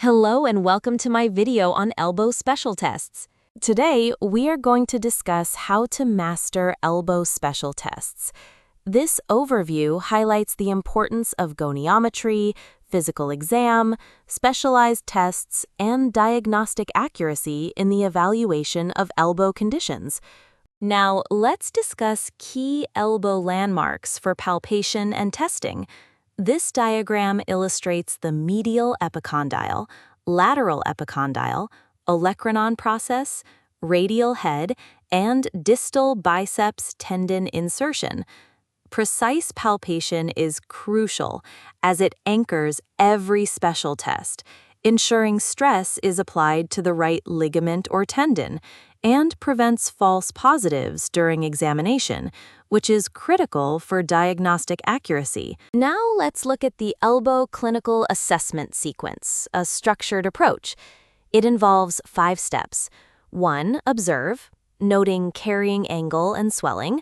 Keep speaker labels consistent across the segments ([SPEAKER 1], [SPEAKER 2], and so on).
[SPEAKER 1] Hello and welcome to my video on elbow special tests. Today, we are going to discuss how to master elbow special tests. This overview highlights the importance of goniometry, physical exam, specialized tests, and diagnostic accuracy in the evaluation of elbow conditions. Now, let's discuss key elbow landmarks for palpation and testing. This diagram illustrates the medial epicondyle, lateral epicondyle, olecranon process, radial head, and distal biceps tendon insertion. Precise palpation is crucial as it anchors every special test, ensuring stress is applied to the right ligament or tendon, and prevents false positives during examination, which is critical for diagnostic accuracy. Now let's look at the elbow clinical assessment sequence, a structured approach. It involves 5 steps. 1. Observe, noting carrying angle and swelling.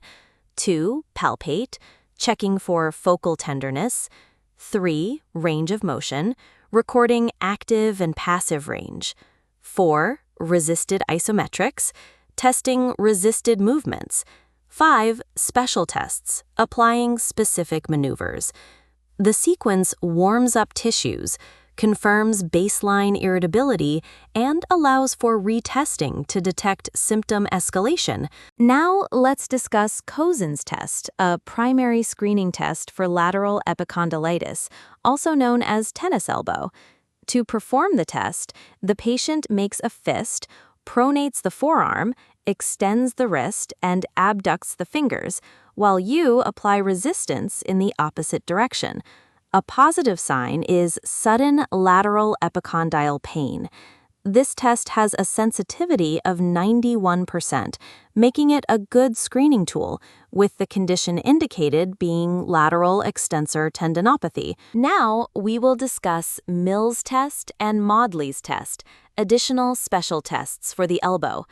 [SPEAKER 1] 2. Palpate, checking for focal tenderness. 3. Range of motion, recording active and passive range. 4. Resisted isometrics, testing resisted movements. 5. Special tests, applying specific maneuvers. The sequence warms up tissues, confirms baseline irritability, and allows for retesting to detect symptom escalation. Now let's discuss Cozen's test, a primary screening test for lateral epicondylitis, also known as tennis elbow. To perform the test, the patient makes a fist, pronates the forearm, extends the wrist, and abducts the fingers, while you apply resistance in the opposite direction. A positive sign is sudden lateral epicondyle pain. This test has a sensitivity of 91%, making it a good screening tool, with the condition indicated being lateral extensor tendinopathy. Now, we will discuss Mills test and Maudsley's test, additional special tests for the elbow.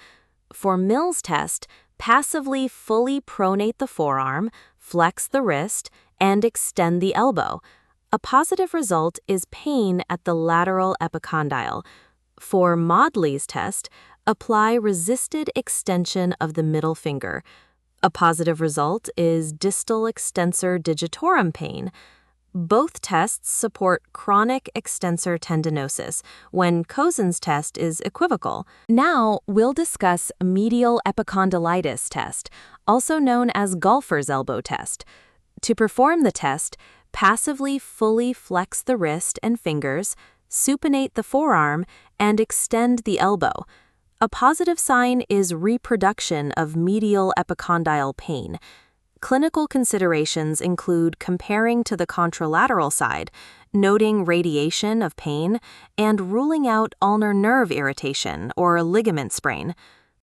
[SPEAKER 1] For Mills test, passively fully pronate the forearm, flex the wrist, and extend the elbow. A positive result is pain at the lateral epicondyle. For Maudsley's test, apply resisted extension of the middle finger. A positive result is distal extensor digitorum pain. Both tests support chronic extensor tendinosis, when Cozen's test is equivocal. Now, we'll discuss medial epicondylitis test, also known as golfer's elbow test. To perform the test, passively fully flex the wrist and fingers, supinate the forearm, and extend the elbow. A positive sign is reproduction of medial epicondyle pain. Clinical considerations include comparing to the contralateral side, noting radiation of pain, and ruling out ulnar nerve irritation or ligament sprain.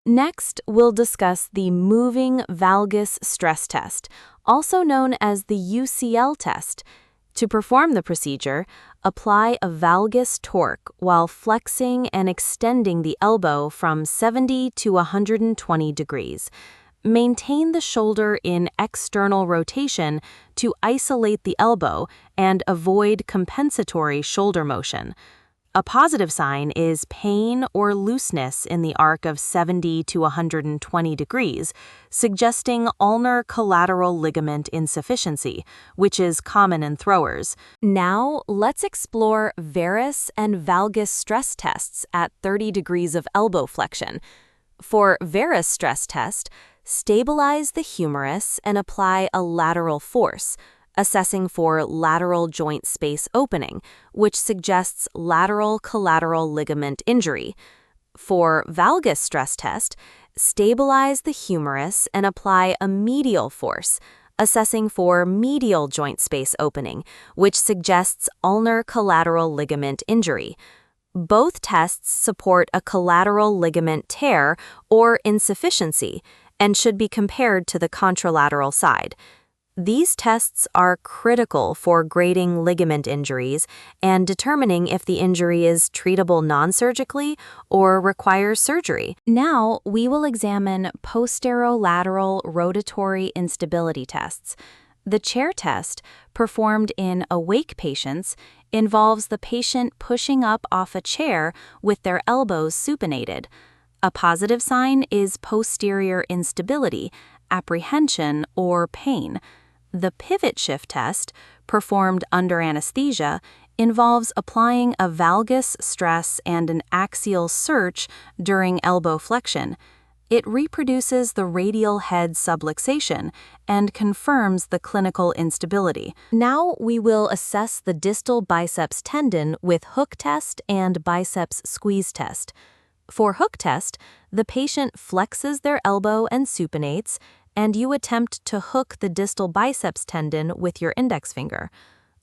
[SPEAKER 1] Next, we'll discuss the moving valgus stress test, also known as the UCL test. To perform the procedure, apply a valgus torque while flexing and extending the elbow from 70 to 120 degrees. Maintain the shoulder in external rotation to isolate the elbow and avoid compensatory shoulder motion. A positive sign is pain or looseness in the arc of 70 to 120 degrees, suggesting ulnar collateral ligament insufficiency, which is common in throwers. Now, let's explore varus and valgus stress tests at 30 degrees of elbow flexion. For varus stress test, stabilize the humerus and apply a lateral force, assessing for lateral joint space opening, which suggests lateral collateral ligament injury. For valgus stress test, stabilize the humerus and apply a medial force, assessing for medial joint space opening, which suggests ulnar collateral ligament injury. Both tests support a collateral ligament tear or insufficiency and should be compared to the contralateral side. These tests are critical for grading ligament injuries and determining if the injury is treatable non-surgically or requires surgery. Now, we will examine posterolateral rotatory instability tests. The chair test, performed in awake patients, involves the patient pushing up off a chair with their elbows supinated. A positive sign is posterior instability, apprehension, or pain. The pivot shift test, performed under anesthesia, involves applying a valgus stress and an axial search during elbow flexion. It reproduces the radial head subluxation and confirms the clinical instability. Now we will assess the distal biceps tendon with hook test and biceps squeeze test. For hook test, the patient flexes their elbow and supinates, and you attempt to hook the distal biceps tendon with your index finger.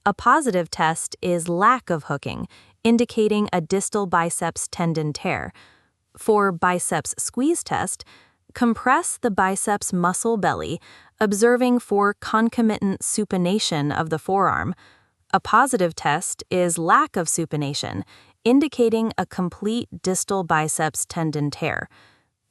[SPEAKER 1] A positive test is lack of hooking, indicating a distal biceps tendon tear. For biceps squeeze test, compress the biceps muscle belly, observing for concomitant supination of the forearm. A positive test is lack of supination, indicating a complete distal biceps tendon tear.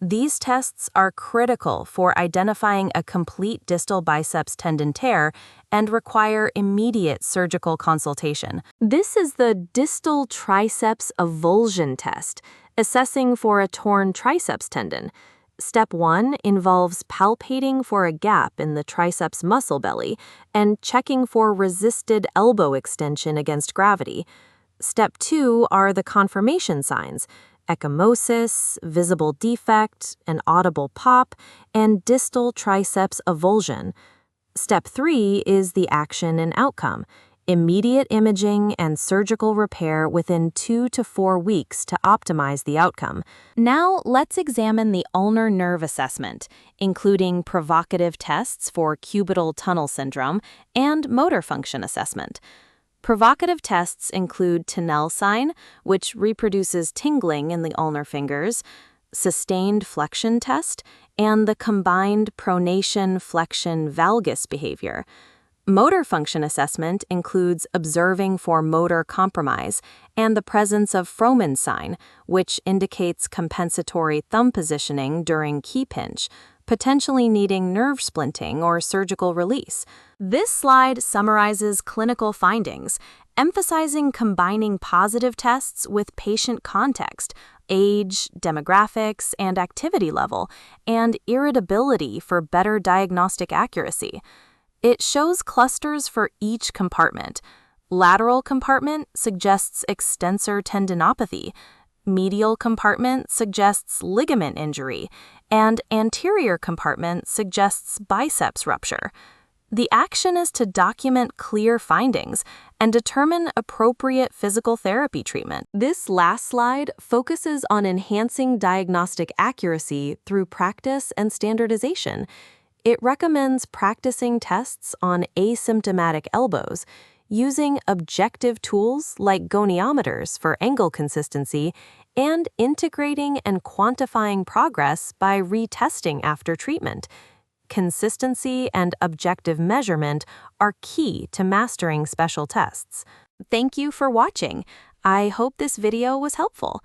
[SPEAKER 1] These tests are critical for identifying a complete distal biceps tendon tear and require immediate surgical consultation. This is the distal triceps avulsion test, assessing for a torn triceps tendon. Step 1 involves palpating for a gap in the triceps muscle belly and checking for resisted elbow extension against gravity. Step 2 are the confirmation signs: ecchymosis, visible defect, an audible pop, and distal triceps avulsion. Step 3 is the action and outcome: immediate imaging and surgical repair within 2 to 4 weeks to optimize the outcome. Now let's examine the ulnar nerve assessment, including provocative tests for cubital tunnel syndrome and motor function assessment. Provocative tests include Tinel sign, which reproduces tingling in the ulnar fingers, sustained flexion test, and the combined pronation-flexion valgus behavior. Motor function assessment includes observing for motor compromise and the presence of Frohman's sign, which indicates compensatory thumb positioning during key pinch, potentially needing nerve splinting or surgical release. This slide summarizes clinical findings, emphasizing combining positive tests with patient context, age, demographics, and activity level, and irritability for better diagnostic accuracy. It shows clusters for each compartment. Lateral compartment suggests extensor tendinopathy, medial compartment suggests ligament injury, and anterior compartment suggests biceps rupture. The action is to document clear findings and determine appropriate physical therapy treatment. This last slide focuses on enhancing diagnostic accuracy through practice and standardization. It recommends practicing tests on asymptomatic elbows, using objective tools like goniometers for angle consistency, and integrating and quantifying progress by retesting after treatment. Consistency and objective measurement are key to mastering special tests. Thank you for watching. I hope this video was helpful.